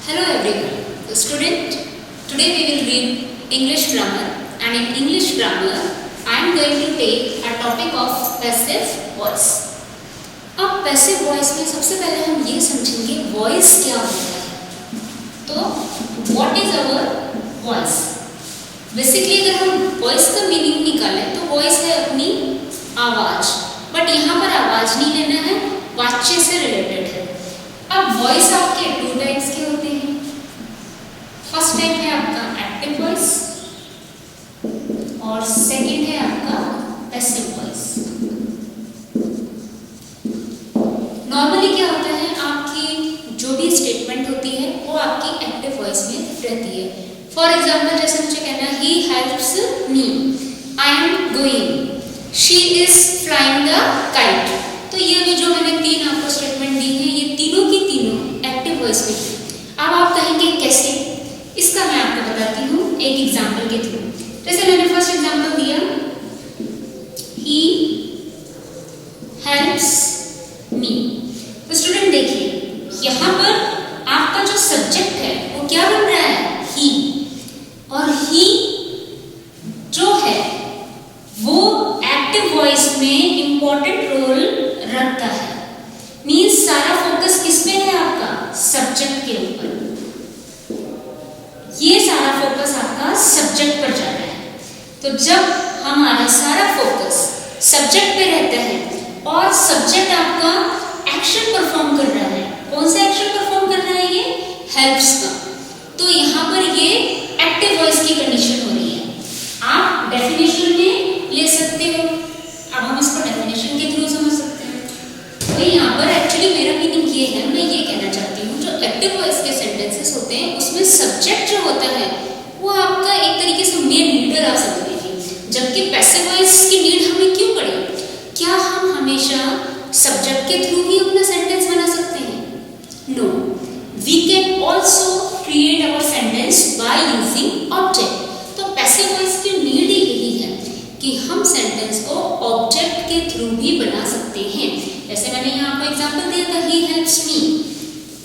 Hello everyone. Student, today we will read English grammar, and in English grammar I am going to take a topic of passive voice. अब passive voice में सबसे पहले हम ये समझेंगे voice क्या होता है. तो what is our voice? Basically अगर हम voice का मीनिंग निकालें तो voice है अपनी आवाज़, बट यहाँ पर आवाज़ नहीं लेना है, वाच्य से रिलेटेड है. अब वॉइस आपके टू टाइप्स के होते हैं. फर्स्ट टाइप है आपका एक्टिव वॉइस और सेकंड है आपका पैसिव वॉइस. नॉर्मली क्या होता है, आपकी जो भी स्टेटमेंट होती है वो आपकी एक्टिव वॉइस में रहती है. फॉर एग्जाम्पल जैसे मुझे कहना है he helps me, I am going, she is flying the kite. तो ये भी जो मैंने तीन आपको स्टेटमेंट दी है, ये तीनों की तीनों एक्टिव वॉइस में है. अब आप कहेंगे कैसे, इसका मैं आपको बताती हूँ एक एग्जाम्पल के थ्रू. जैसे मैंने फर्स्ट एग्जाम्पल दिया, ही हेल्प्स मी. तो स्टूडेंट देखिए यहाँ पर आपका जो सब्जेक्ट है वो क्या बन रहा है, ही. और ही जो है वो एक्टिव वॉइस में इंपॉर्टेंट रोल रखता है. मीन्स सारा फोकस किस पे है आपका, सब्जेक्ट के ऊपर. ये सारा फोकस आपका सब्जेक्ट पर जा रहा है. तो जब हमारा सारा फोकस सब्जेक्ट पे रहता है और सब्जेक्ट आपका एक्शन परफॉर्म कर रहा है, कौन सा एक्शन परफॉर्म कर रहा है, ये हेल्प्स का. तो यहाँ पर ये एक्टिव वॉइस की कंडीशन हो रही है. आप डेफिनेशन में ले सकते हो, अब हम इसको डेफिनेशन के थ्रू समझ सकते हैं. तो यहाँ पर एक्चुअली मेरा मीनिंग ये है, मैं ये कहना चाहती हूँ जो एक्टिव वॉइस के सेंटेंसेस होते हैं उसमें सब्जेक्ट जो होता है वो आपका एक तरीके से मेन लीडर आ सकते हैं. जबकि पैसिव वॉइस की नीड हमें क्यों पड़ी, क्या हम हमेशा सब्जेक्ट के थ्रू ही अपना सेंटेंस बना सकते हैं? No, we can also create our sentence by using object. तो पैसिव वॉइस की नीड ही यही है कि हम सेंटेंस को ऑब्जेक्ट के थ्रू भी बना सकते हैं. जैसे मैंने यहाँ आपको एग्जांपल दिया था, ही हेल्प्स मी.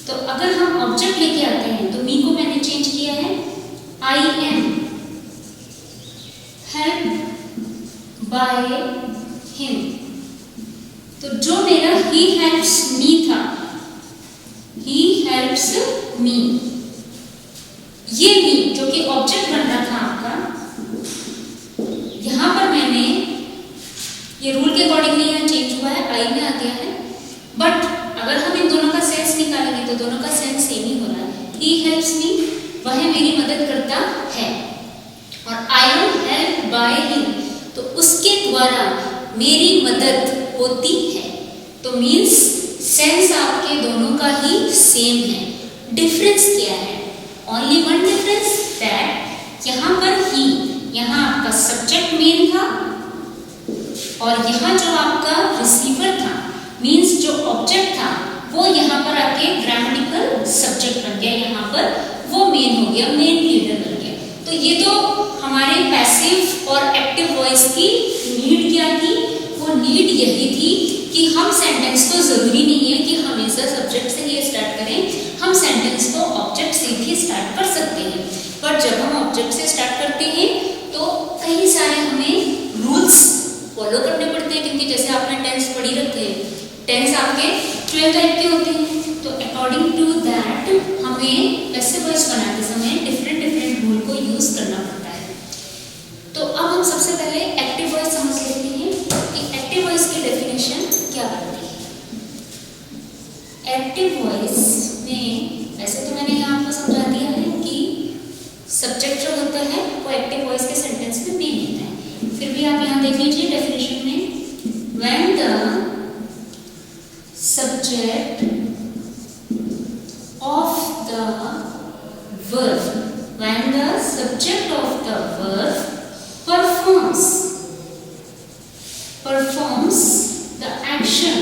तो अगर हम ऑब्जेक्ट लेके आते हैं तो मी को मैंने चेंज किया है, I am help by him. तो जो मेरा ही हेल्प्स मी था, ही हेल्प्स मी, ये मी जो कि ऑब्जेक्ट बन रहा था आपका, यहाँ पर मैंने ये रूल के अकॉर्डिंगली यहाँ चेंज हुआ है, आई में आ गया है. बट अगर हम इन दोनों का सेंस निकालेंगे तो दोनों का सेंस सेम ही हो रहा है. ही हेल्प्स मी, वह मेरी मदद करता है, और I am help by him, तो उसके द्वारा मेरी मदद होती है. तो मीन्स सेंस आपके दोनों का ही सेम है. डिफरेंस क्या है, ओनली वन डिफरेंस, दैट यहाँ पर ही, यहाँ आपका सब्जेक्ट मेन था और यहाँ जो आपका रिसीवर था, मीन्स जो ऑब्जेक्ट था वो यहाँ पर आके ग्रामेटिकल सब्जेक्ट बन गया, यहाँ पर वो मेन हो गया, मेन लीडर बन गया. तो ये तो हमारे पैसिव और एक्टिव वॉइस की नीड क्या थी, वो नीड यही थी कि हम सेंटेंस को जरूरी नहीं है कि हमेशा सब्जेक्ट से ही स्टार्ट करें, हम सेंटेंस को ऑब्जेक्ट से भी स्टार्ट कर सकते हैं. पर जब हम ऑब्जेक्ट से स्टार्ट करते हैं तो कई सारे हमें रूल्स फॉलो करने पड़ते हैं, क्योंकि जैसे आपने टेंस पढ़ी रखे हैं, टेंस आपके 12 टाइप के होते हैं. तो अकॉर्डिंग टू दैट हमें पैसिव वॉइस बनाते समय डिफरेंट रूल को यूज करना पड़ता है. तो अब हम सबसे पहले एक्टिव वॉइस समझ लेते हैं कि एक्टिव वॉइस की डेफिनेशन क्या करती है. एक्टिव वॉइस में वैसे तो मैंने यहाँ आपको समझा दिया है कि सब्जेक्ट जो होता है वो एक्टिव वॉइस के सेंटेंस में मेन होता है. फिर भी आप यहाँ देख लीजिए डेफिनेशन में, when the subject of the verb, when the subject of the verb performs the action,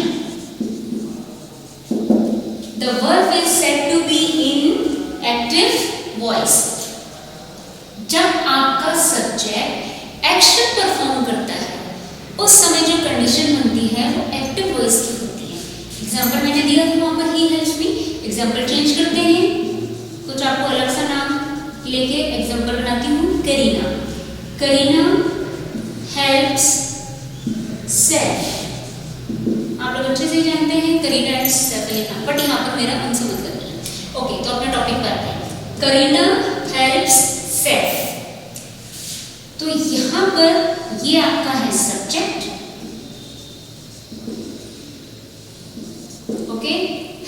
the verb is said to be in active voice. जब आपका सब्जेक्ट एक्शन परफॉर्म करता है उस समय जो कंडीशन बनती है वो एक्टिव वॉइस की होती है. एग्जाम्पल मैंने दिया था वहां पर he helps me, example change करते हैं, कुछ कुछ आपको अलग सा नाम लेके एग्जांपल बनाती हूँ। करीना, करीना हेल्प्स सैफ। आप लोग अच्छे से ही जानते हैं करीना हेल्प्स सैफ लिखना, बट यहाँ पर मेरा उनसे मतलब है। ओके, तो अपने टॉपिक पर आते हैं। करीना हेल्प्स सैफ, तो यहाँ पर ये आपका है सब्जेक्ट। ओके,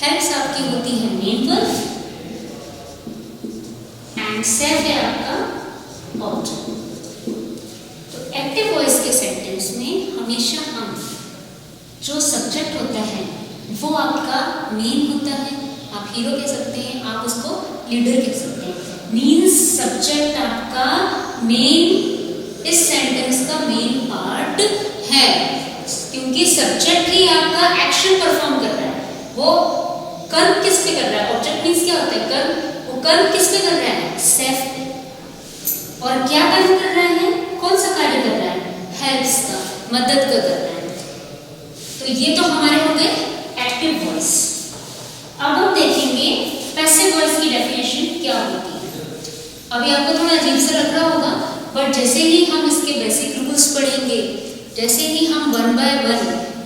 हेल्प्स आपकी होती है मेन वर्ब एंड सैफ है आपका ऑब्जेक्ट। तो एक्टिव वॉइस के सेंटेंस में हमेशा हम जो सब्जेक्ट होता है वो आपका मेन होता है। आप हीरो कह सकते हैं, आप उसको लीडर कह सकते हैं। मीन्स सब्जेक्ट आपका मेन, इस सेंटेंस का मेन पार्ट है, क्योंकि सब्जेक्ट ही आपका एक्शन परफॉर्म कर रहा है। वो कर्म किस पे कर रहा है? ऑब्जेक्ट मीन्स क्या होता है? कर्म। वो कर्म किस पे कर रहा है? सैफ पे। और क्या कर्म कर रहा है? कौन सा कार्य कर रहा है? हेल्प्स का, मदद का कर रहा है। तो ये तो हमारे हो गए एक्टिव वॉइस। अब हम देखेंगे पैसिव वॉइस की डेफिनेशन क्या होती है। अभी आपको थोड़ा अजीब सा लग रहा होगा, बट जैसे ही हम इसके बेसिक रूल्स पढ़ेंगे, जैसे ही हम 1 by 1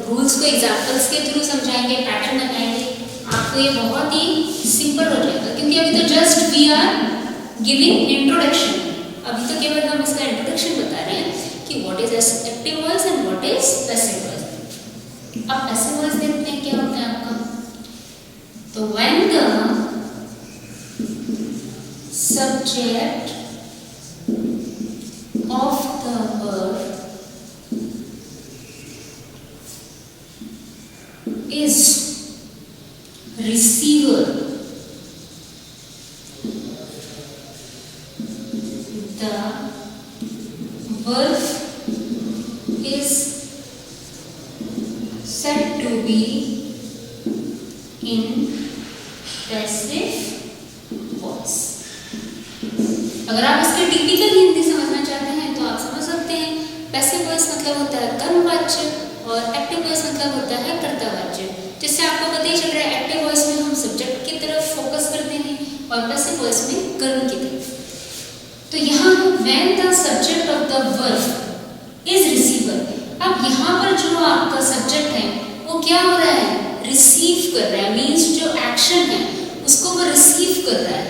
रूल्स को एग्जाम्पल्स के थ्रू समझाएंगे, पैटर्न बताएंगे, आपको ये बहुत ही सिंपल हो जाएगा। क्योंकि अभी तो just we are giving introduction, अभी तो केवल हम इसका इंट्रोडक्शन बता रहे हैं कि what is active voice and what is passive voice. अब पैसिव वॉइस देखते हैं क्या होता है आपका। तो when the subject of the verb is receiver, the verb is said to be in passive voice। अगर आप इसके टिपिकल हिंदी समझना चाहते हैं तो आप समझ सकते हैं पैसिव वॉइस मतलब होता है कर्मवाच्य और एक्टिव वॉइस मतलब होता है कर्तावाच्य। जिससे आपको पता ही चल रहा है एक्टिव वॉइस में हम सब्जेक्ट की तरफ फोकस करते हैं और पैसिव वॉइस में कर्म की तरफ। तो यहाँ when the subject of the verb is receiver, अब यहाँ पर जो आपका सब्जेक्ट है वो क्या हो रहा है? रिसीव कर रहा है। मीन्स जो एक्शन है उसको वो रिसीव कर रहा है,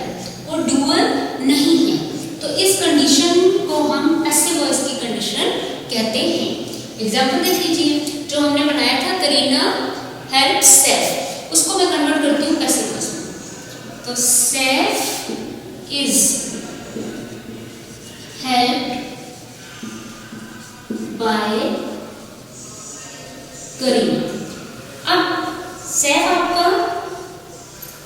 वो डूअर नहीं है। तो इस कंडीशन को हम पैसिव वॉइस की कंडीशन कहते हैं। एग्जांपल देख लीजिए, जो हमने बनाया था करीना हेल्प्स सैफ, उसको मैं कन्वर्ट करती हूँ पैसिव वॉइस में। तो Saif is helped bye Kareena. अब सैफ आपका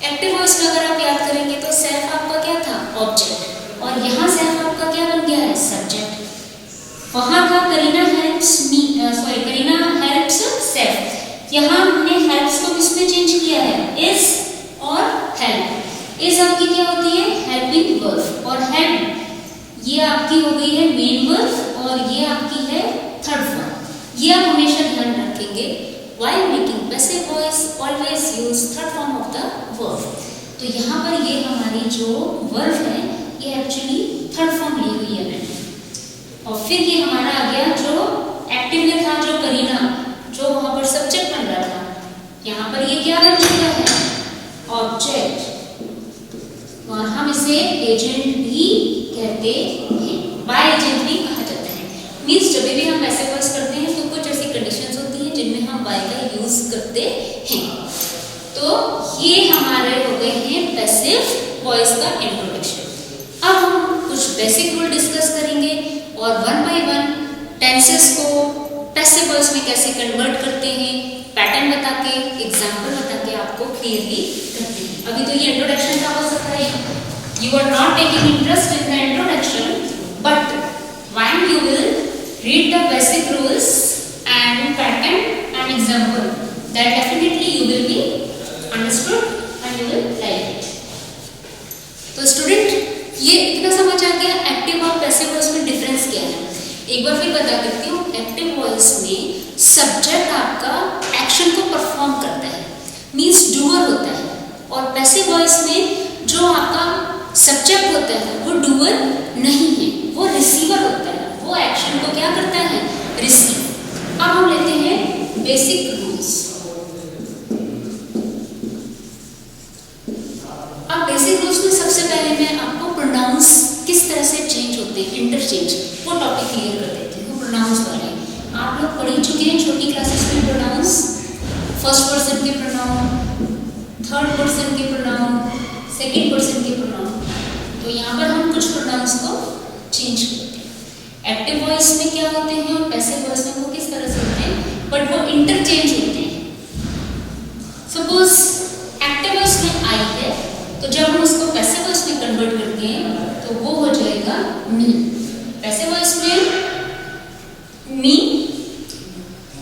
एक्टिव वॉइस में अगर आप याद करेंगे तो सैफ आपका क्या था? ऑब्जेक्ट, और यहाँ सैफ आपका क्या बन गया है? सब्जेक्ट। वहां था करीना हेल्प्स करीना हेल्प्स सैफ, यहाँ हमने हेल्प्स को किसमें चेंज किया है? इज और हेल्प। इज आपकी क्या होती है? हेल्पिंग वर्ब, और हेल्प ये आपकी हो गई है मेन वर्ब, और ये आपकी है थर्ड फॉर्म। ये आप हमेशा ध्यान रखेंगे, while making passive voice always use third form of the verb। तो यहाँ पर ये हमारी जो वर्ब है ये एक्चुअली थर्ड फॉर्म ली हुई है मैंने। और फिर ये हमारा आ गया जो एक्टिव में था, जो करीना, जो वहां पर सब्जेक्ट बन रहा था, यहाँ पर ये क्या बन चुका है? ऑब्जेक्ट, और हम इसे एजेंट भी कहते हैं, बाय एजेंट भी कहा जाता है। मीन्स जब भी हम ऐसे वर्ड्स करते हैं तो कुछ ऐसी कंडीशंस होती हैं जिनमें हम बाय का यूज करते हैं। तो ये हमारे हो गए हैं पैसिव वॉइस का इंट्रोडक्शन। अब हम कुछ बेसिक रूल डिस्कस करेंगे और 1 by 1 टेंसेस को पैसिव वॉइस में कैसे कन्वर्ट करते हैं, पैटर्न बता के, एग्जाम्पल बता के आपको क्लियरली करते हैं। अभी तो ये इंट्रोडक्शन का हो सकता है you are not taking interest in the introduction, but when you will read the basic rules and pattern and example, that definitely you will be understood and you will like it। तो student ये इतना समझ आ गया active और passive voice में difference क्या है। एक बार फिर बता देती हूँ, एक्टिव वॉइस में सब्जेक्ट आपका एक्शन को परफॉर्म करता है, मीन्स डूअर होता है, और पैसिव वॉइस में जो आपका सब्जेक्ट होता है वो डूअर नहीं है, वो रिसीवर होता है, वो एक्शन को क्या करता है, रिसीव। अब हम लेते हैं बेसिक रूल्स। अब बेसिक रूल्स में सबसे पहले मैं आपको प्रोनाउंस किस तरह से चेंज होते हैं, इंटरचेंज, वो टॉपिक क्लियर कर देती हूँ। प्रोनाउंस वाले आप लोग पढ़ ही चुके हैं छोटी क्लासेस में प्रोनाउंस, फर्स्ट पर्सन के प्रोनाउन, थर्ड पर्सन के प्रोनाउन, सेकंड पर्सन के प्रोनाउन। तो यहाँ पर हम कुछ प्रोनाउंस को चेंज करते हैं। एक्टिव वॉइस में क्या होते हैं और पैसिव वॉइस में वो किस तरह से होते हैं, बट वो इंटरचेंज होते हैं। सपोज एक्टिव वॉइस में आई है, तो जब हम उसको पैसिव वॉइस में कन्वर्ट करते हैं तो वो हो जाएगा मी। पैसिव वॉइस में मी,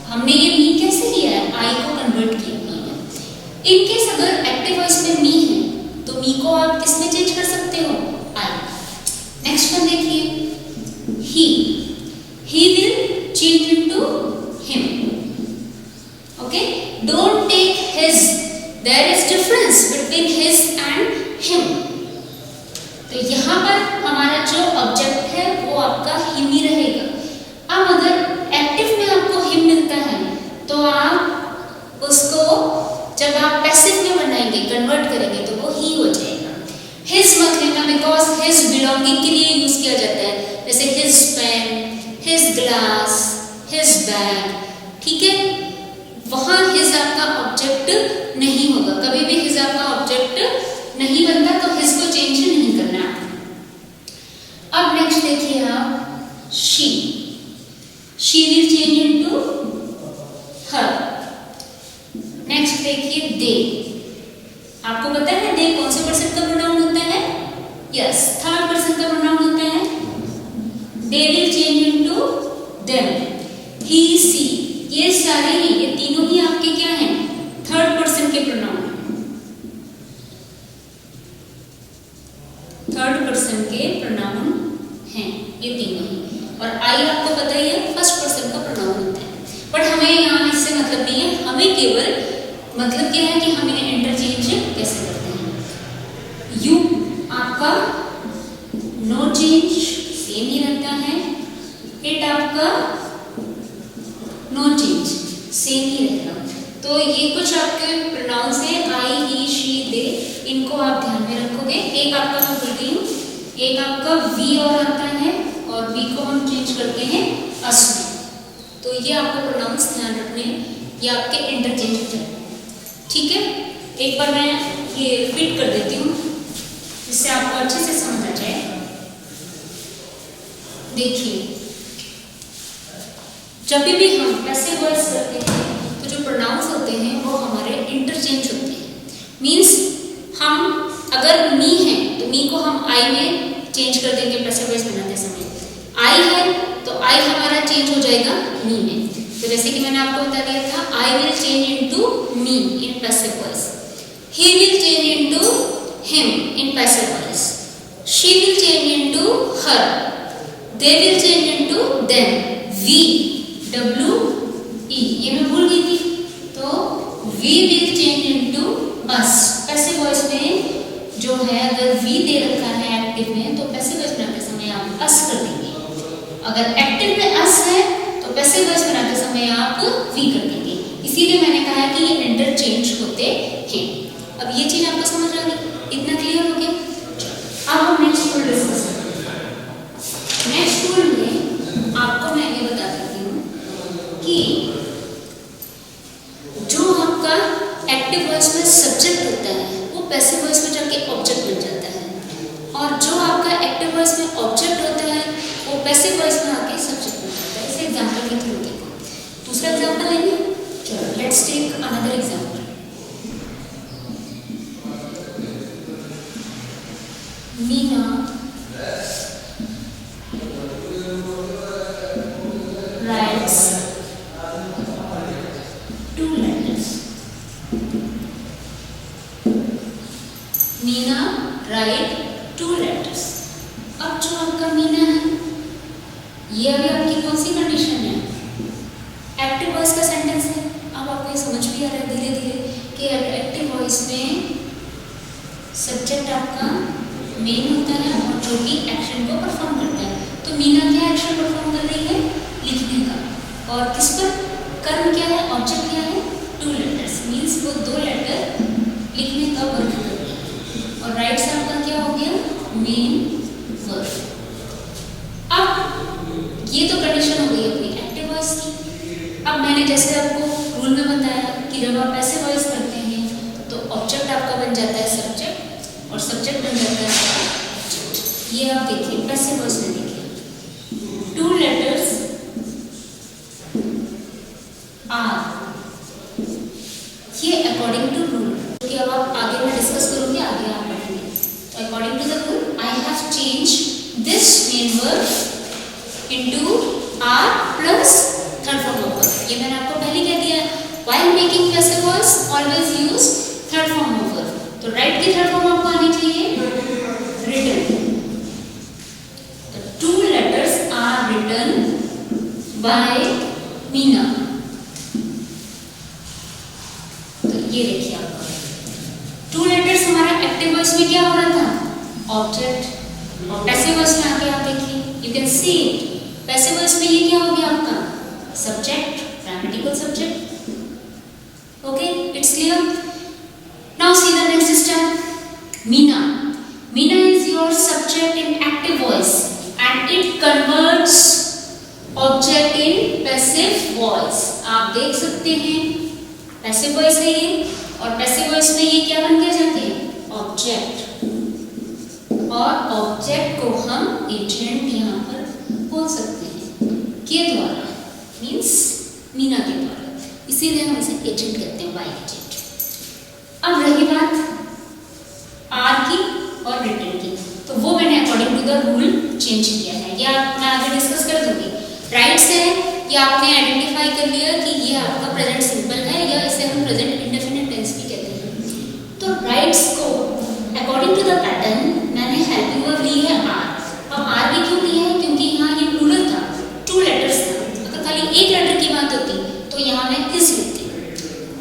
हमने ये मी कैसे लिया है, आई को कन्वर्ट किया मी में। इनकेस अगर एक्टिव वॉइस में मी है तो मी को आप किस में चेंज कर सकते हो, आई। नेक्स्ट वन देखिए, he will change into him. Okay, don't take his, there is difference between his and him. तो यहाँ पर हमारा जो ऑब्जेक्ट है वो आपका him ही रहेगा। अब अगर एक्टिव में आपको him मिलता है तो आप उसको जब आप पैसिव में बनाएंगे, कन्वर्ट करेंगे, तो वो ही हो जाएगा। his मत लेना, बिकॉज his बिलोंगिंग के लिए यूज किया जाता है, जैसे his pen, his glass, his bag, ठीक है। वहां his आपका ऑब्जेक्ट नहीं होगा, कभी भी his आपका ऑब्जेक्ट नहीं बनता, तो his को चेंज नहीं करना। अब नेक्स्ट देखिए आप, she will change into her। Next देखिए they, आपको पता है they कौन से पर्सन का प्रोनाउन होता है, यस, थर्ड पर्सन का प्रोनाउन होता है। they will change into them, he, she, ये सारे ही, ये तीनों ही आपके क्या हैं, थर्ड पर्सन के प्रोनाउन, थर्ड पर्सन के प्रोनाउन हैं ये तीनों ही। और आई आपको पता ही है फर्स्ट पर्सन का प्रोनाउन होता है, बट हमें यहाँ इससे मतलब नहीं है, हमें केवल मतलब क्या है कि हम इन्हें इंटरचेंज कैसे करते हैं। यू आपका नो चेंज, सेम ही रहता है। इट आपका नो चेंज, सेम ही रहेगा। तो ये कुछ आपके प्रोनाउंस हैं, आई, ही, शी, दे, इनको आप ध्यान में रखोगे। एक आपका मैं बोल रही हूँ, एक आपका वी और आता है, और वी को हम चेंज करते हैं अस में। तो ये आपको प्रोनाउंस ध्यान रखने, ये आपके इंटरचेंज हो जाए, ठीक है। एक बार मैं ये रिपीट कर देती हूँ जिससे आपको अच्छे से समझ आ जाए। देखिए, जब भी हम पैसिव वॉइस करते हैं तो जो प्रोनाउंस होते हैं वो हमारे इंटरचेंज होते हैं। मींस हम अगर मी है तो मी को हम आई में चेंज कर देंगे पैसिव वॉइस बनाते समय। आई है तो आई हमारा चेंज हो जाएगा मी में। तो जैसे कि मैंने आपको बता दिया था, आई will change into me in passive voice, he will change into him in passive voice, she will change into her, they will change into them, we, W, E, ये मैं भूल गई थी, तो we will change into us। Passive voice में जो है अगर we दे रखा है एक्टिव में तो पैसिव वॉइस बनाते समय आप us कर देंगे। अगर एक्टिव में us है तो पैसिव वॉइस बनाते समय आप we कर देंगे। इसीलिए मैंने कहा कि ये इंटरचेंज होते हैं। अब ये चीज आपको समझ आ गई, इतना क्लियर हो गया। अब हम नेक्स्ट रूल डिस्कस करेंगे। नेक्स्ट रूल में आपको मैं ये बता देती हूँ कि जो आपका एक्टिव वॉइस में सब्जेक्ट होता है वो पैसिव वॉइस में जाके ऑब्जेक्ट बन जाता है, और जो आपका एक्टिव वॉइस में ऑब्जेक्ट होता है वो पैसिव वॉइस में आके सब्जेक्ट बन जाता है। इसे एग्जांपल के थ्रू देखो। दूसरा एग्जांपल लेंगे, चलो let's take another example. Meena writes 2 letters. Meena write 2 letters. अब जो आपका मीना है ये अभी आपकी कौन सी कंडीशन है, एक्टिव वॉइस का सेंटेंस है। अब आपको ये समझ भी आ रहा है धीरे धीरे कि एक्टिव वॉइस में सब्जेक्ट आपका मेन होता है और जो कि एक्शन को परफॉर्म करता है। तो मीना क्या एक्शन परफॉर्म कर रही है? लिखने का। और किस पर? कर्म क्या है, ऑब्जेक्ट क्या है? 2 लेटर्स, मीन्स वो 2 लेटर लिखने का वर्क कर रही है। और राइट से आपका क्या हो गया? Main verb. अब ये तो कंडीशन हो गई अपनी एक्टिव वॉइस की। अब मैंने जैसे आपको रूल में बताया कि जब आप पैसिव वॉइस करते हैं तो ऑब्जेक्ट आपका बन जाता है सब्जेक्ट और सब्जेक्ट बन जाता है ऑब्जेक्ट। ये आप देखिए पैसिव वॉइस में देखिए 2 लेटर्स आर, ये अकॉर्डिंग टू रूल, कि अब आप आगे में डिस्कस करोगे, आगे आप पढ़ेंगे। तो according to the rule I have change this main verb into are plus third form of verb. ये मैंने आपको पहले क्या दिया है, while making passive voice always use third form of verb. तो राइट की थर्ड फॉर्म आपको आनी चाहिए written. The 2 letters are written by Meena. ये देखिए आपका 2 लेटर्स हमारा एक्टिव वॉइस में क्या हो रहा था? ऑब्जेक्ट। और पैसिव वॉइस में आके आप देखिए, you can see it. Passive voice में ये क्या हो गया आपका? Subject, grammatical subject. Okay, it's clear. Now see the next step. Meena, Meena is your subject in active voice and it converts object in passive voice. आप देख सकते हैं पैसिव वॉइस है ये, और पैसिव वॉइस में ये क्या बन के जाते हैं? ऑब्जेक्ट। और ऑब्जेक्ट को हम एजेंट यहाँ पर बोल सकते हैं के द्वारा, मीन्स मीना के द्वारा, इसीलिए हम इसे एजेंट कहते हैं, वाई एजेंट। अब रही बात आर की और रिटन की, तो वो मैंने according to the rule change किया है। या मैं आगे डिस्कस कर दूंगी। राइट से या आपने आइडेंटिफाई कर लिया कि ये आपका प्रेजेंट सिंपल है, या इसे हम प्रेजेंट इंडेफिनिट टेंस भी कहते हैं। तो राइट्स को अकॉर्डिंग टू द पैटर्न मैंने हेल्पिंग वर्ब ली है आर। अब आर भी क्यों लिया है? क्योंकि यहाँ ये प्लूरल था, 2 लेटर्स था। अगर खाली एक लेटर की बात होती तो यहाँ मैं इस लिखती।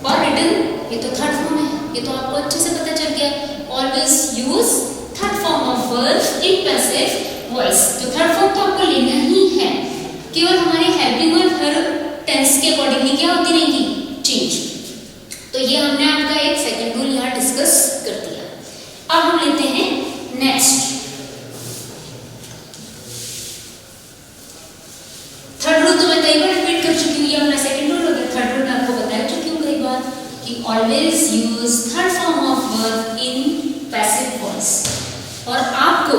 और रिटन ये तो थर्ड फॉर्म है, ये तो आपको अच्छे से पता चल गया। Always use third form of verb in passive voice. तो थर्ड फॉर्म तो आपको लेना ही है, केवल हमारी हेल्पिंग वर्ब हर टेंस के अकॉर्डिंगली क्या होती रहेगी? चेंज। तो ये हमने आपका एक सेकंड रूल यहाँ डिस्कस कर दिया। अब हम लेते हैं नेक्स्ट थर्ड रूल। तो मैं कई बार रिपीट कर चुकी हूँ, ये अपना सेकंड रूल हो गया। थर्ड रूल मैं आपको बता चुकी हूँ कई बार कि always use third form of verb in passive voice. और आपको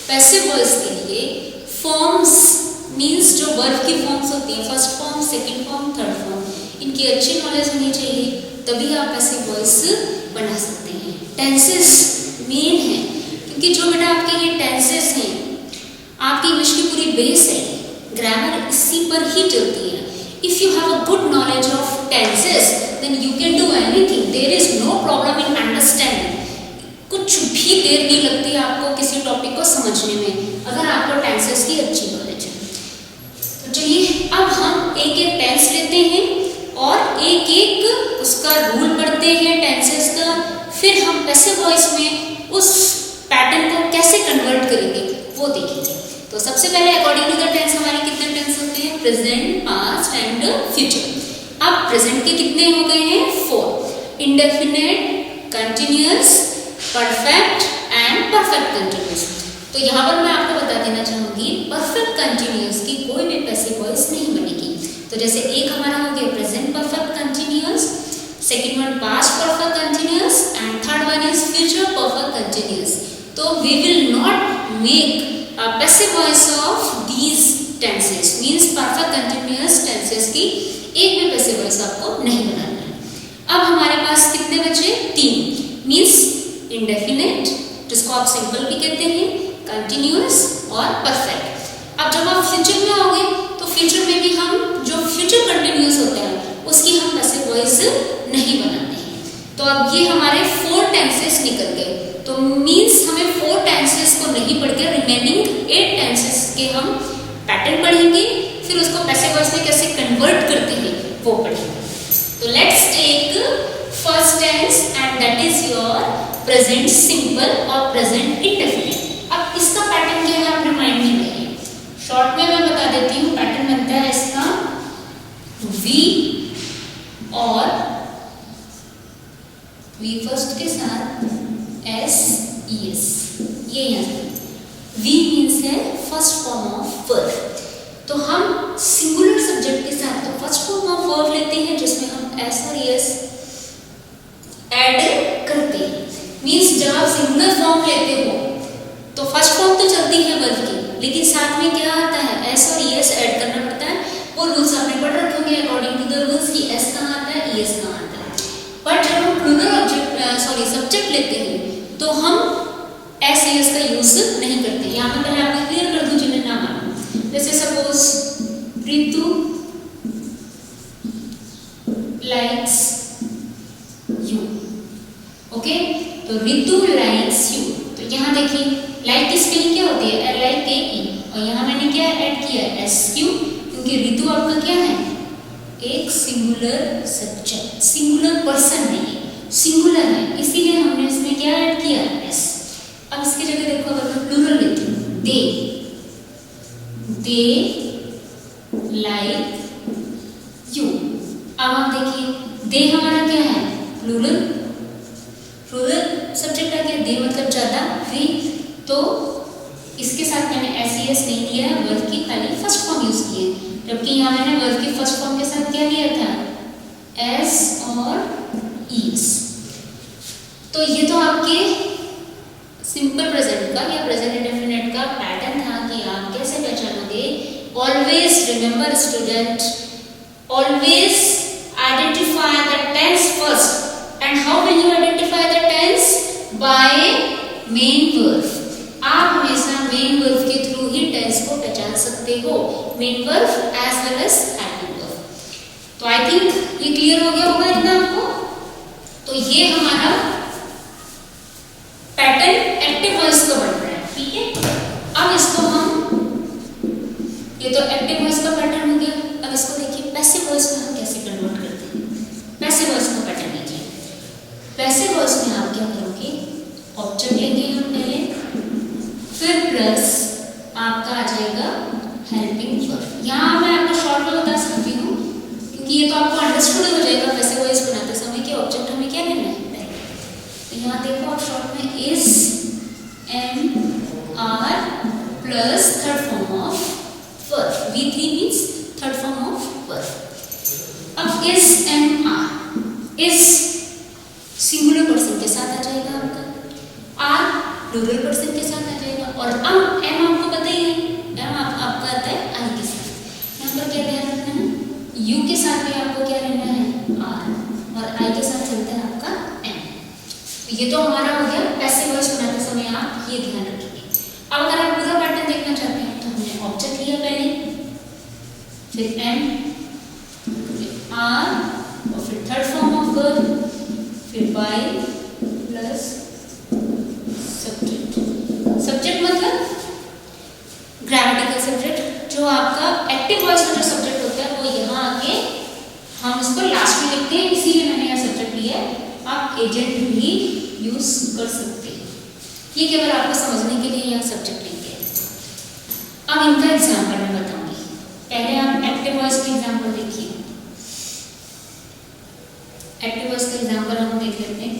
पैसिव वॉइस के लिए फॉर्म्स, मीन्स जो वर्ब की फॉर्म्स होती हैं, first form, second form, third form, इनकी अच्छी नॉलेज होनी चाहिए, तभी आप पैसिव वॉइस बना सकते हैं। टेंसेस मेन है, क्योंकि जो बेटा आपके ये टेंसेस हैं, आपकी इंग्लिश की पूरी बेस है, ग्रामर इसी पर ही चलती है। If you have a good knowledge of tenses then you can do anything, there is no problem in understanding. कुछ भी देर नहीं लगती आपको किसी टॉपिक को समझने में, अगर आपको टेंसेस की अच्छी नॉलेज है। तो चलिए अब हम एक एक टेंस लेते हैं और एक एक उसका रूल पढ़ते हैं टेंसेस का, फिर हम पैसिव वॉइस में उस पैटर्न को कैसे कन्वर्ट करेंगे वो देखेंगे। तो सबसे पहले अकॉर्डिंग टू द टेंस हमारे कितने टेंस होते हैं? Present, past and future. अब प्रेजेंट के कितने हो गए हैं? 4। Indefinite, continuous, perfect and perfect continuous. तो यहाँ पर मैं आपको बता देना चाहूंगी, परफेक्ट कंटिन्यूअस की कोई भी पैसिव वॉइस नहीं बनेगी। तो जैसे एक हमारा हो गया present perfect continuous, second one past perfect continuous and third one is future perfect continuous. तो we will not make a passive voice of these tenses, means perfect continuous tenses की एक भी passive voice आपको नहीं बनाना है। अब हमारे पास कितने बचे? 3, means indefinite, जिसको आप सिंपल भी कहते हैं, continuous और perfect। अब जब आप फ्यूचर में आओगे तो फ्यूचर में भी हम जो फ्यूचर कंटिन्यूअस होता है उसकी हम पैसिव वॉइस नहीं बनाते हैं। तो अब ये हमारे 4 टेंसेस निकल गए। तो मीन्स हमें 4 टेंसेस को नहीं पढ़ के रिमेनिंग 8 टेंसेस के हम पैटर्न पढ़ेंगे, फिर उसको पैसिव वॉइस में कैसे कन्वर्ट करते हैं वो पढ़ेंगे। तो let's take first tense and that is your present simple और प्रेजेंट इंडेफिनिट। अब इसका पैटर्न क्या है अपने माइंड में रखिए। शॉर्ट में मैं बता देती हूँ, पैटर्न बनता है इसका वी और वी फर्स्ट के साथ एस ई एस, ये यहाँ वी मीन्स है फर्स्ट फॉर्म ऑफ वर्ब। तो हम सिंगुलर सब्जेक्ट के साथ तो फर्स्ट फॉर्म ऑफ वर्ब लेते हैं जिसमें हम एस और एस ऐड करते हैं। मीन्स जब आप सिंगुलर फॉर्म लेते हो तो फर्स्ट फॉर्म तो चलती है वर्ब की, लेकिन साथ में क्या आता है, एस और एस ऐड करना पड़ता है। वो रूल्स आपने पढ़ रखे होंगे अकॉर्डिंग टू द रूल्स कि एस कहाँ आता है, एस कहाँ आता है। बट जब हम प्लूरल सब्जेक्ट लेते हैं तो हम एस एस का यूज नहीं करते। यहाँ पर पहले आपको क्लियर कर दूं जिन्हें ना मालूम। जैसे suppose Ritu likes you, okay, तो रितु लाइक्स यू। तो यहाँ देखिए लाइक की स्पेलिंग क्या होती है, LIKE, और यहाँ मैंने क्या ऐड किया, SQ, क्योंकि रितु आपका क्या है, एक सिंगुलर सब्जेक्ट, सिंगुलर पर्सन नहीं, सिंगुलर है, इसीलिए हमने इसमें क्या ऐड किया, S। अब इसकी जगह देखो अगर मैं प्लूरल लेती हूँ, दे लाइक यू। अब आप देखिए दे हमारा क्या है, प्लूरल, प्लूरल सब्जेक्ट आ गया, दे मतलब ज्यादा, वी, तो इसके साथ मैंने SES नहीं दिया है, वर्ब की खाली फर्स्ट फॉर्म यूज की है। जबकि यहाँ मैंने वर्ब की फर्स्ट फॉर्म के साथ क्या लिया था, S और ES। तो ये तो आपके सिंपल प्रेजेंट का या प्रेजेंट इंडेफिनिट का पैटर्न था कि आप कैसे पहचानोगे। Always remember student, always identify the tense first. And how will you identify the tense, by main verb. आप हमेशा मेन वर्ब के थ्रू ही टेंस को पहचान सकते हो, main verb as well as helping verb. तो आई थिंक ये क्लियर हो गया होगा इतना आपको। तो ये हमारा पैटर्न एक्टिव वॉइस का बन रहा है, ठीक है। अब इसको हम, ये तो एक्टिव वॉइस का पैटर्न हो गया। अब इसको देखिए पैसिव वॉइस में हम कैसे कन्वर्ट करते हैं। पैसिव वॉइस का पैटर्न लीजिए। पैसिव वॉइस में आप क्या करोगे, ऑब्जेक्ट लेंगे हम पहले, फिर प्लस आपका आ जाएगा हेल्पिंग वर्ब। यहाँ मैं आपको शॉर्ट में बता सकती हूँ क्योंकि ये तो आपको अंडरस्टूड हो जाएगा पैसिव वॉइस बनाते समय कि ऑब्जेक्ट हमें क्या लेना है। तो यहाँ देखो आप शॉर्ट में is, am, are plus third form of verb, V3 means third form of verb. अब is, am, are, is singular person के साथ आ जाएगा आपका, आर प्लूरल पर्सन के साथ आ जाएगा, और एम आपको पता ही है, एम आपका आता है आई के साथ। यहाँ पर क्या ध्यान रखना है, यू के साथ भी आपको क्या लेना है, आर, और आई के साथ चलता है आपका एम। तो ये तो हमारा हो गया पैसिव वॉइस बनाते समय आप ये ध्यान रखिए। अब अगर आप पूरा पैटर्न देखना चाहते हैं तो हमने ऑब्जेक्ट लिया पहले, फिर एम, फिर आर, और फिर थर्ड फॉर्म ऑफ वर्ब, फिर बाय प्लस सब्जेक्ट। सब्जेक्ट मतलब ग्रामेटिकल सब्जेक्ट, जो आपका एक्टिव वॉइस का जो सब्जेक्ट होता है वो यहाँ आके हम इसको लास्ट में लिखते हैं, इसीलिए मैंने यह सब्जेक्ट लिया है। आप एजेंट भी यूज कर सकते हैं, ये केवल आपको समझने के लिए यहाँ सब्जेक्ट लिखे हैं। अब इनका एग्जाम्पल मैं बताऊंगी। पहले आप एक्टिव वॉइस का एग्जाम्पल देखिए। एक्टिव वॉइस का एग्जाम्पल हम देख लेते हैं।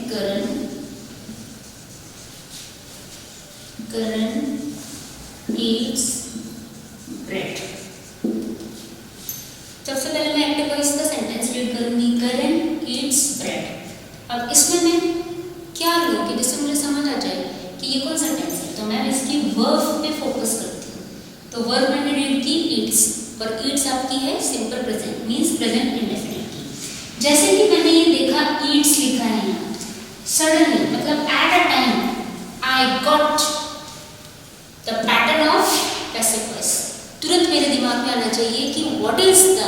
करण eats bread। सबसे पहले मैं एक्टिव वॉइस का सेंटेंस रीड करूंगी, करण eats bread। अब इसमें मैं क्या लूँगी जिससे मुझे समझ आ जाए कि ये कौन सा टेंस है, तो मैं इसकी वर्ब पे फोकस करती हूँ। तो वर्ब मैंने रीड की eats, और eats आपकी है simple present means present indefinite की। जैसे ही मैंने ये देखा eats लिखा है यहाँ, सडनली मतलब at a time I got the pattern of passive voice. तुरंत मेरे दिमाग में आना चाहिए कि what is the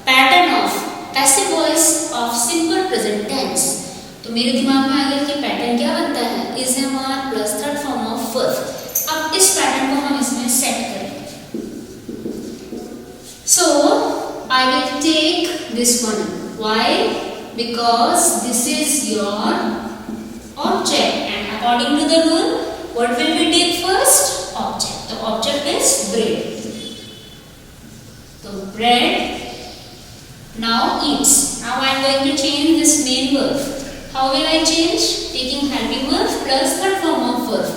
pattern of passive voice of simple present tense. तो मेरे दिमाग में आ गया कि पैटर्न क्या बनता है, is, am, are plus third form of verb. अब इस पैटर्न को हम इसमें सेट करेंगे। So I will take this one, why, because this is your object according to the rule, what will we take first? Object. The object is bread. So bread now eats. Now I am going to change this main verb. How will I change? Taking helping verb plus third form of verb.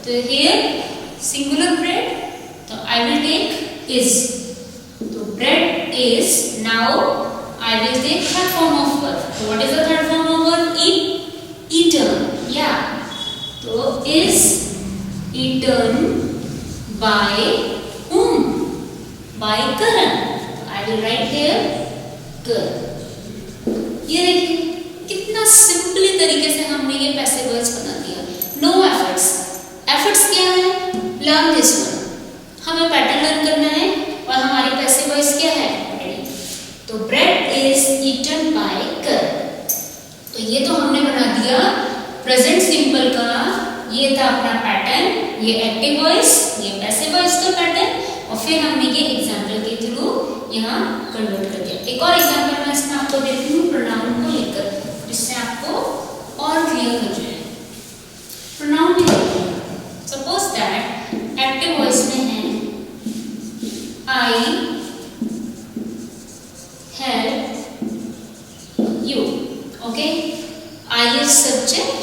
So here singular bread. So I will take is. So bread is. Now I will take third form of verb. So what is the third form of verb? Eat. Eaten. Yeah. So is eaten by whom? By Karan. I will write here Karan. ये देखिए कितना simply तरीके से हमने ये passive voice बना दिया. No efforts. Efforts क्या है? Learn this one. हमें पैटर्न लर्न करना है और हमारी पैसिव वॉइस क्या है? तो ब्रेड इज ईटन बाय कर. तो ये तो हमने बना दिया प्रेजेंट सिंपल का. ये था अपना पैटर्न. ये एक्टिव वॉइस, ये पैसिव वॉइस का पैटर्न. और फिर हमने ये एग्जाम्पल के थ्रू यहाँ कन्वर्ट कर दिया. एक और एग्जाम्पल मैं इसमें आपको देती हूँ प्रोनाउन को लेकर, जिससे आपको और क्लियर हो जाए. प्रोनाउन में देखिए, सपोज दैट एक्टिव वॉइस में है आई help you. Okay, I is subject,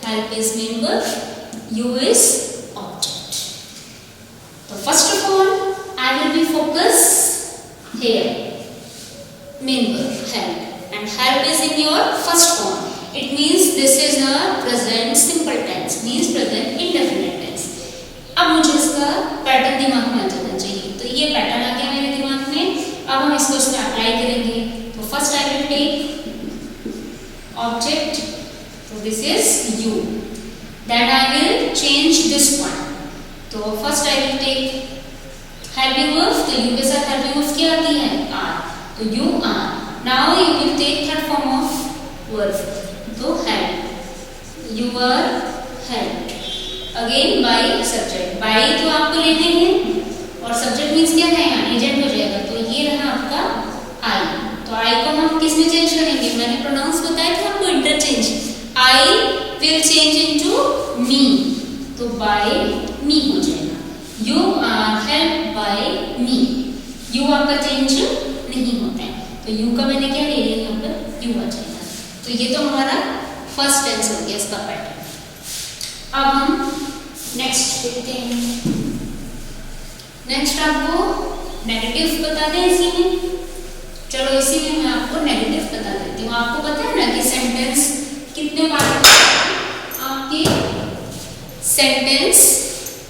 help is main verb, you is object. So first of all, I will be focused here. Main verb help, and help is in your first form. It means this is a present simple tense, means present indefinite tense. अब मुझे इसका pattern दिमाग में आ जाना चाहिए. तो ये pattern आ गया मेरे दिमाग में. अब हम इसको इसमें अप्लाई करेंगे. तो first I will take object. तो this is you. Then I will change this one. तो first I will take helping verb. तो यू के साथ हेल्पिंग वर्ब क्या आती है? आर. तो you are. Now you will take third form of verb. तो help. You are help. Again by subject. By तो आपको लेने हैं और सब्जेक्ट मीन्स क्या है? यहाँ एजेंट हो जाएगा. तो ये रहा आपका आई. तो आई को हम किस में चेंज करेंगे? मैंने प्रोनाउंस बताया था आपको interchange. I will change into me. तो बाय मी हो जाएगा. You are help by me. You आपका चेंज नहीं होता है. तो यू का मैंने क्या ले लिया यहाँ पर? यू आ जाएगा. तो ये तो हमारा फर्स्ट टेंस हो गया इसका पैटर्न. अब हम नेक्स्ट देखते हैं. नेक्स्ट आपको नेगेटिव बता दें इसी में. चलो इसी में मैं आपको नेगेटिव बता देती हूँ. आपको पता है ना कि सेंटेंस कितने पार्ट आपके सेंटेंस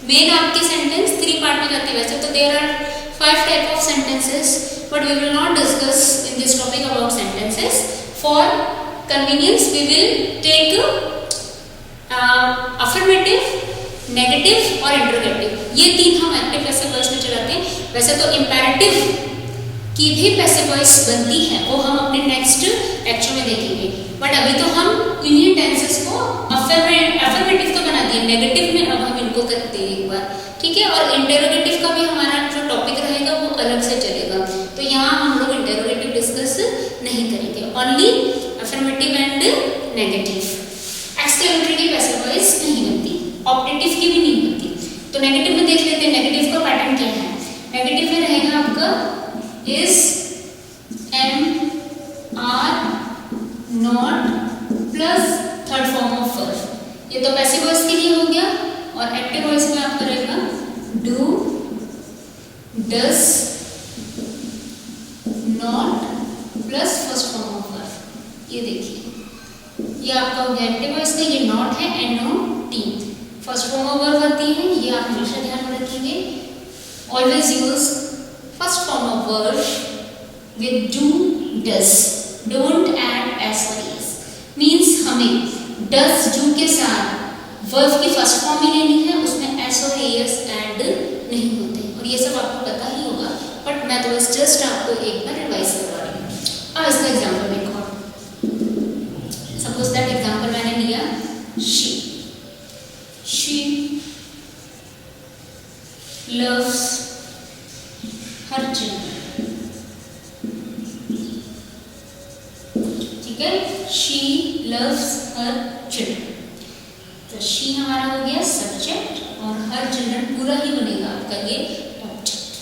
मेन आपके सेंटेंस 3 पार्ट में जाते हैं. वैसे तो there are 5 type of sentences, but we will not discuss in this topic about sentences. For convenience we will take affirmative, negative और इंटरोगेटिव. ये 3 हम एक्टिव पैसिव वॉइस में चलाते हैं. वैसे तो इंपेरेटिव की भी पैसिव वॉइस बनती है, वो हम अपने नेक्स्ट लेक्चर में देखेंगे. बट अभी तो हम इन्हीं टेंसेस को अफर्मेटिव तो बना दिए, नेगेटिव में अब हम इनको करते हैं एक बार. ठीक है. और इंटरोगेटिव का भी हमारा जो टॉपिक रहेगा वो अलग से चलेगा. तो यहाँ हम लोग इंटरोगेटिव डिस्कस नहीं करेंगे. Only affirmative and negative. Exclamatory की पैसिव वॉइस नहीं बनती, ऑप्टेटिव की भी नहीं बनती. तो नेगेटिव में देख लेते हैं नेगेटिव का पैटर्न क्या है. नेगेटिव में रहेगा आपका is, am, are, not plus third form of verb. ये तो पैसिव वॉइस के लिए हो गया. और एक्टिव वॉइस में आपका रहेगा do, does, not plus first form of verb. ये देखिए ये आपका हो गया एक्टिव वॉइस का. ये नॉट है, N O T. First form of verb आती है. ये आप हमेशा ध्यान में रखेंगे. Always use first form of verb with do, does. Don't add S और एस. मीन्स हमें डज, डू के साथ वर्ब की फर्स्ट फॉर्म ही लेनी है. उसमें एस और एस ऐड नहीं होते. और ये सब आपको पता ही होगा, बट मैं तो बस जस्ट आपको एक बार रिवाइज करवा रही हूँ. अब इसका एग्जाम्पल देखो. सपोज दैट एग्जाम्पल मैंने लिया she. She loves her children. ठीक है. She loves her children. तो शी हमारा हो गया सब्जेक्ट और हर चिल्ड्रन पूरा ही बनेगा आपका ये object.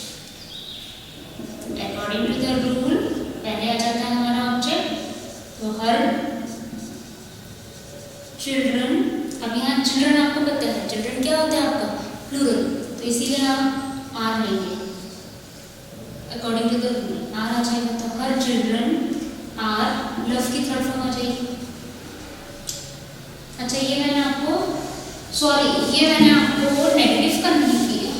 According to the rule पहले आ जाता है हमारा ऑब्जेक्ट, तो हर चिल्ड्रन, अब यहाँ चिल्ड्रन आपको पता है चिल्ड्रन क्या होता है आपका प्लूरल, तो इसीलिए आप आर लेंगे according to the rule, are आ जाएगा। तो हर चिल्ड्रन आर लव की थर्ड फॉर्म आ जाएगी। अच्छा ये मैंने आपको ये मैंने आपको नेगेटिव का नहीं किया,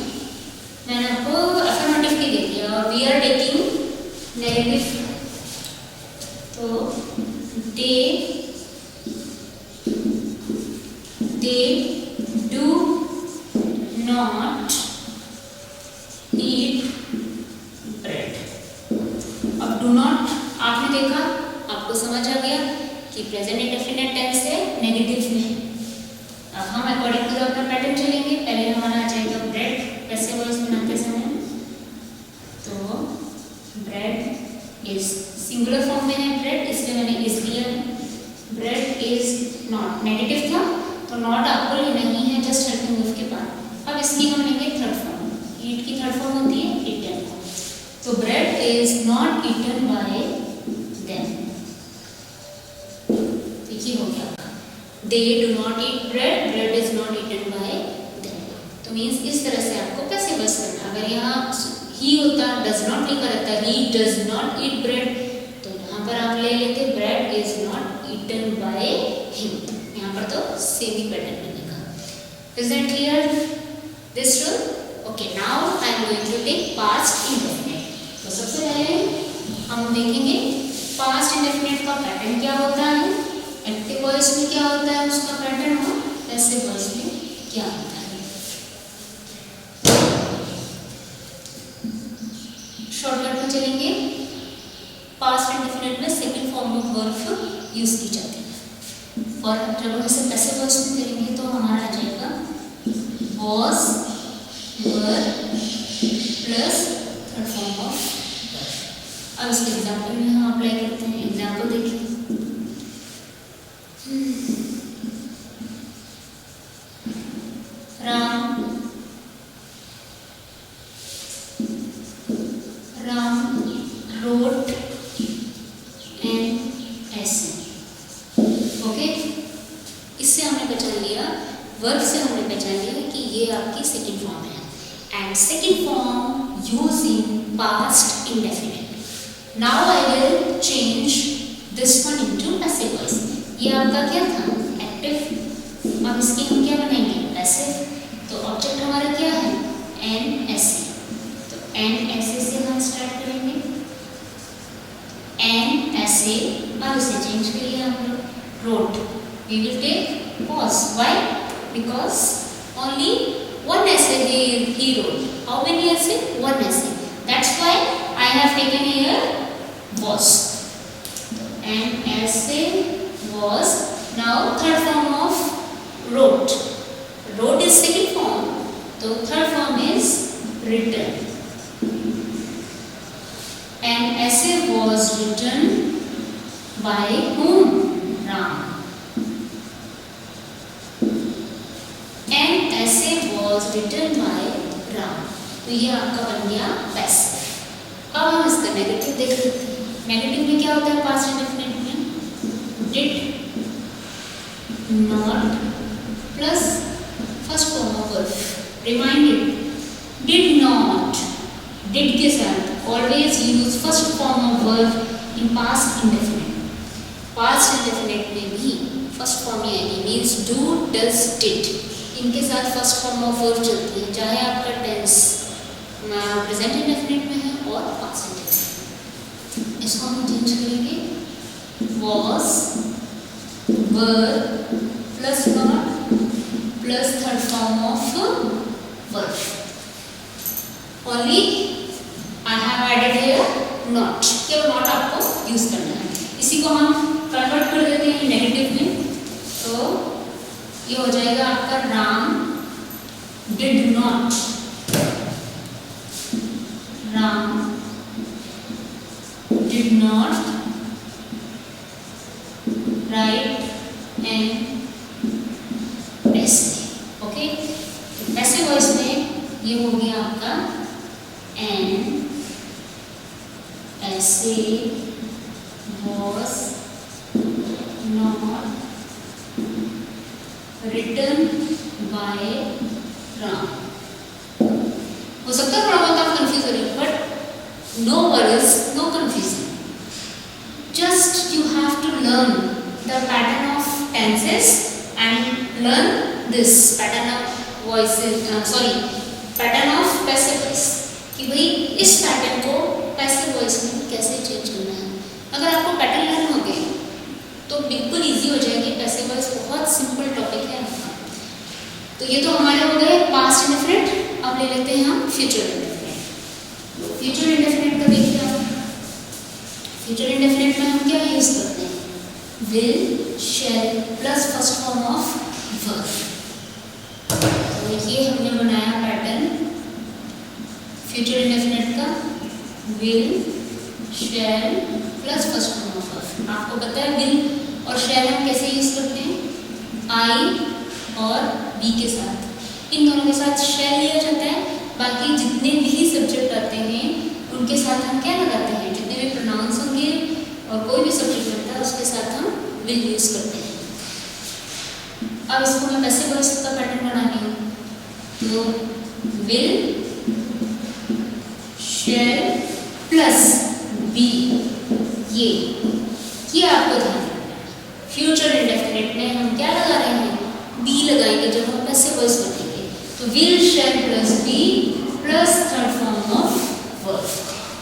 मैंने आपको अफर्मेटिव के लिए किया और वी आर टेकिंग नेगेटिव। तो they do not eat bread। अब do not आपने देखा, आपको समझ आ गया कि प्रेजेंट इंडेफिनिट टेंस है नेगेटिव में। अब हम अकॉर्डिंग टू अपना पैटर्न चलेंगे। पहले हमारा आ जाएगा ब्रेड, पैसिव वॉइस बनाते समय, तो ब्रेड इज सिंगुलर फॉर्म में है ब्रेड, इसलिए मैंने इज लिया है। ब्रेड इज नॉट, नेगेटिव था तो नॉट आपको लेना ही है, जस्ट हेल्पिंग विथ के बाद। अब इसकी हम लेंगे थर्ड फॉर्म, ईट की थर्ड फॉर्म होती है ईटन, तो bread is not eaten by them. ये हो गया they do not eat bread, bread is not eaten by them। तो मीन्स इस तरह से आपको पैसिव वॉइस करना। अगर यहाँ ही होता, does not लिखा रहता, he does not eat bread, तो यहाँ पर आप ले लेते bread is not eaten by him। यहाँ पर तो सेम ही पैटर्न बनेगा। Is that clear this rule? Okay, now I am going to take past indefinite। तो सबसे पहले हम देखेंगे past indefinite का पैटर्न क्या होता है, एक्टिव वॉइस में क्या होता है उसका पैटर्न, और पैसिव वॉइस में क्या होता है। शॉर्टकट में चलेंगे। पास्ट इंडेफिनिट में second form of verb use की जाती है, और जब हम इसे पैसिव वॉइस में करेंगे तो हमारा आ जाएगा was were plus third form of verb. अब इसके एग्जाम्पल में हम अप्लाई करते हैं। एग्जाम्पल देखिए, Ram wrote an essay। Okay, इससे हमने पहचान लिया, वर्ब से हमने पहचान लिया कि ये आपकी सेकंड फॉर्म है। And second form use in past indefinite. Now I will change this one into passive voice. ये आपका क्या था एक्टिव, अब इसकी हम क्या बनाएंगे पैसिव। तो ऑब्जेक्ट हमारा क्या है एन ऐसे, तो एन ऐसे से हम स्टार्ट करेंगे, एन ऐसे, और उसे चेंज करिए हम लोग wrote. We will take pause, why, because only one ऐसे ही रोट। हाउ मेनी ऐसे, वन ऐसे, that's why I have taken here was. An ऐसे was, now third form of wrote। wrote is second form, so third form is written। An essay was written by whom? Ram। An essay was written by Ram। तो ये आपका बन गया passive. अब हम इसका negative देख लेते हैं। नेगेटिव में क्या होता है पास्ट इंडेफिनिट में, did not plus first form of verb। reminded, did not, did के साथ always use first form of verb in past indefinite। past indefinite में भी first form ही आएगी, means do, does, did, इनके साथ first form of verb चलती है, चाहे आपका tense present indefinite में है और past indefinite। इसको हम चेंज करेंगे, was, were plus not plus third form of verb। Only I have added here not, केवल not आपको यूज करना है। इसी को हम कन्वर्ट कर देते हैं नेगेटिव में, तो ये हो जाएगा आपका Ram did not, Ram did not write an essay। ये हो गया आपका एन ऐसे was not written by Ram. हो सकता है थोड़ा बहुत आप कंफ्यूज हो रहे हो, but no worries, no confusion. Just you have to learn the pattern of tenses and learn this pattern of voices, sorry pattern of passive voice, कि भाई इस पैटर्न को पैसिव वॉइस में कैसे चेंज करना है. अगर आपको पैटर्न लर्न हो गए तो बिल्कुल इजी हो जाएगी. पैसिव वॉइस बहुत सिंपल टॉपिक है आपका. तो ये तो हमारे हो गए पास्ट इंडेफिनिट. अब ले लेते हैं हम फ्यूचर इंडेफिनिट. फ्यूचर इंडेफिनिट का देखिए आप. फ्यूचर इंडेफिनिट में हम क्या यूज करते हैं? Will, shall plus first form of verb. तो ये हमने बनाया पैटर्न फ्यूचर इंडेफिनिट का. Will, shall plus first form of verb. आपको पता है विल और शैल हम कैसे यूज करते हैं? आई और बी के साथ. इन दोनों के साथ शैल लिया जाता है. बाकी जितने भी सब्जेक्ट आते हैं उनके साथ हम क्या लगाते हैं? जितने भी प्रोनाउंस होंगे और कोई भी सब्जेक्ट लगता है उसके साथ हम विल यूज करते हैं. अब इसको मैं पैसिव वॉइस का पैटर्न बना रही हूँ. तो विल, शैल प्लस बी, ये आपको ध्यान रखना है. फ्यूचर इंडेफिनिट में हम क्या लगा रहे हैं? बी लगाएंगे जब हम पैसिव वॉइस बनाएंगे. तो will, shall plus be plus third form of verb.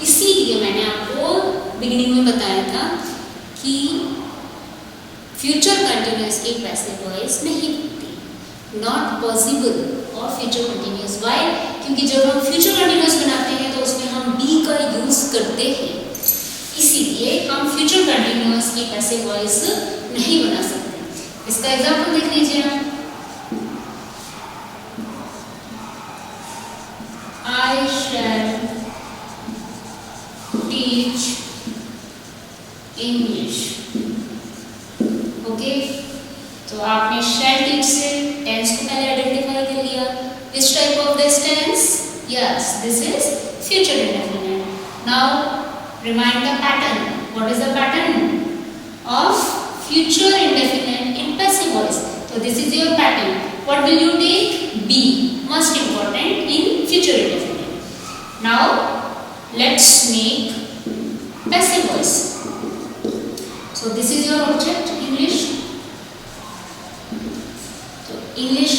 इसीलिए मैंने आपको बिगिनिंग में बताया था कि फ्यूचर कंटिन्यूअस की पैसिव वॉइस नहीं होती. नॉट पॉसिबल और फ्यूचर कंटिन्यूअस. व्हाई? क्योंकि जब हम फ्यूचर कंटिन्यूअस बनाते हैं तो उसमें हम बी का यूज करते हैं. इसीलिए हम फ्यूचर कंटिन्यूअस की पैसिव वॉइस नहीं बना सकते. इसका एग्जांपल देख लीजिए आप. I shall teach English. Okay, तो आपने shall teach से टेंस को पहले आइडेंटिफाई कर लिया. Which type of this tense? Yes, this is future indefinite. Now remind the pattern. What is the pattern of future indefinite in passive voice? So this is your pattern. What will you take? B. Most important in future indefinite. Now let's make passive voice. So this is your object English. तो English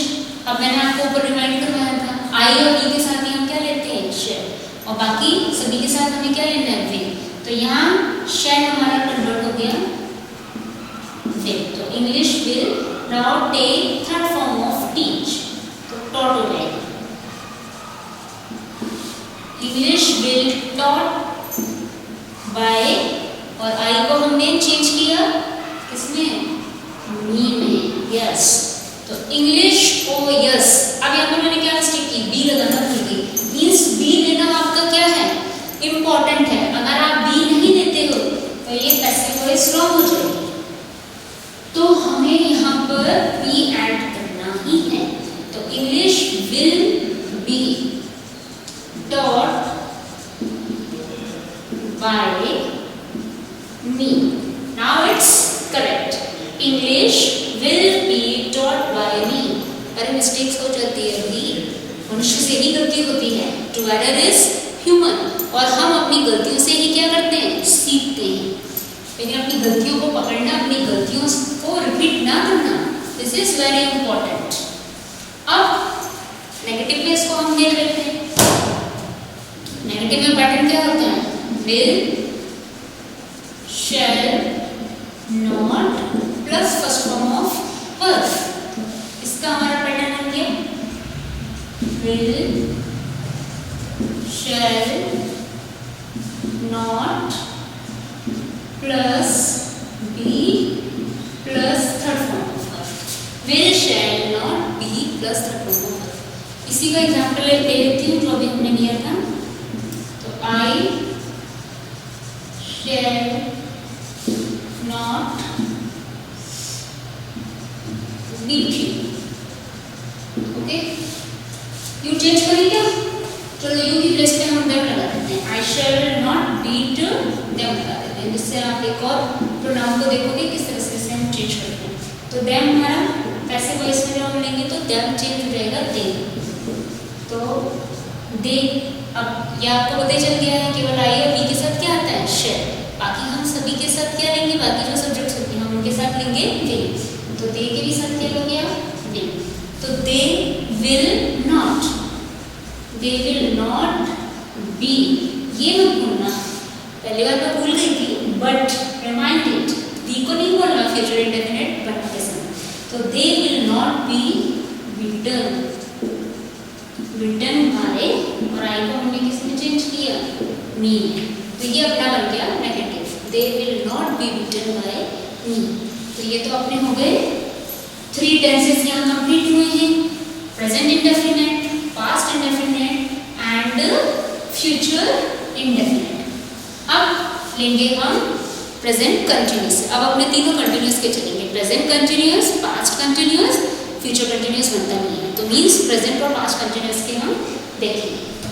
अब मैंने आपको ऊपर remind करवाया था. आई और ई के साथ ही हम क्या लेते हैं? शैल. और बाकी सभी के साथ हमें क्या लेना है? विल. तो यहाँ शैल हमारा कन्वर्ट हो गया विल. तो English will now take third form of teach. तो टॉट हो जाएगा. इंग्लिश विल टॉट बाय, और आई को हमने चेंज किया किसमें? मी में. यस. तो इंग्लिश ओ यस. अब यहाँ पर मैंने क्या मिस्टेक की? बी लगाना भूल गई. मीन्स बी लेना आपका क्या है? इम्पोर्टेंट है. अगर आप बी नहीं लेते हो तो ये पैसिव वॉइस रॉन्ग हो जाएगी. तो हमें यहाँ पर बी ऐड करना ही है. तो English will be taught by me. Now it's correct. English will be taught by me. अरे मिस्टेक्स हो जाती है भी. मनुष्य से ही गलती होती है. To error is human. और हम अपनी गलतियों से ही क्या करते हैं? सीखते हैं. लेकिन अपनी गलतियों को पकड़ना, अपनी गलतियों को रिपीट ना करना, दिस इज वेरी इंपॉर्टेंट. अब नेगेटिव में इसको हम देख लेते हैं. नेगेटिव में पैटर्न क्या होता है? Will, shall, not plus first form of verb. इसका हमारा पैटर्न बन गया will, shall, not plus be plus third form of verb. Will, shall, not, be plus third form of verb. इसी का एग्जांपल ले लेती हूँ जो अभी हमने लिया था. तो I shall not be. Okay, you you change करें क्या? चलो यू की प्लेस पे हम देम लगा देते हैं, आई शैल नॉट बीट देम लगा देते हैं, जिससे आप एक और प्रोनाउन को देखोगे किस तरह से हम चेंज करते हैं। तो देम हमारा पैसिव वॉइस में हम लेंगे तो देम चेंज हो जाएगा दे। तो दे, अब ये आपको पता चल गया है केवल आई और वी के साथ क्या आता है, शेल। बाकी हम सभी के साथ क्या लेंगे, बाकी जो सब्जेक्ट्स होते हैं हम उनके साथ लेंगे विल। तो दे के भी साथ क्या हो गया, विल। तो दे will not, they will not B, ये मत भूलना, पहली बार मैं भूल गई थी, बट रिमाइंड इट, बी को नहीं बोलना फ्यूचर इंडेफिनिट बट के साथ। तो दे विल नॉट बी बिटन, बिटन हमारे और आई को हमने किसने चेंज किया, मी ने, तो ये अपना बन गया negative, they will not be bitten by me. तो ये तो अपने हो गए 3 टेंसेस यहाँ कंप्लीट हुए हैं, present indefinite, past indefinite and future indefinite. अब लेंगे हम प्रेजेंट कंटिन्यूस। अब अपने तीनों कंटिन्यूस के चलेंगे, present continuous, past continuous, future continuous बनता नहीं है, तो मीन्स प्रेजेंट और पास्ट कंटिन्यूस के हम देखेंगे।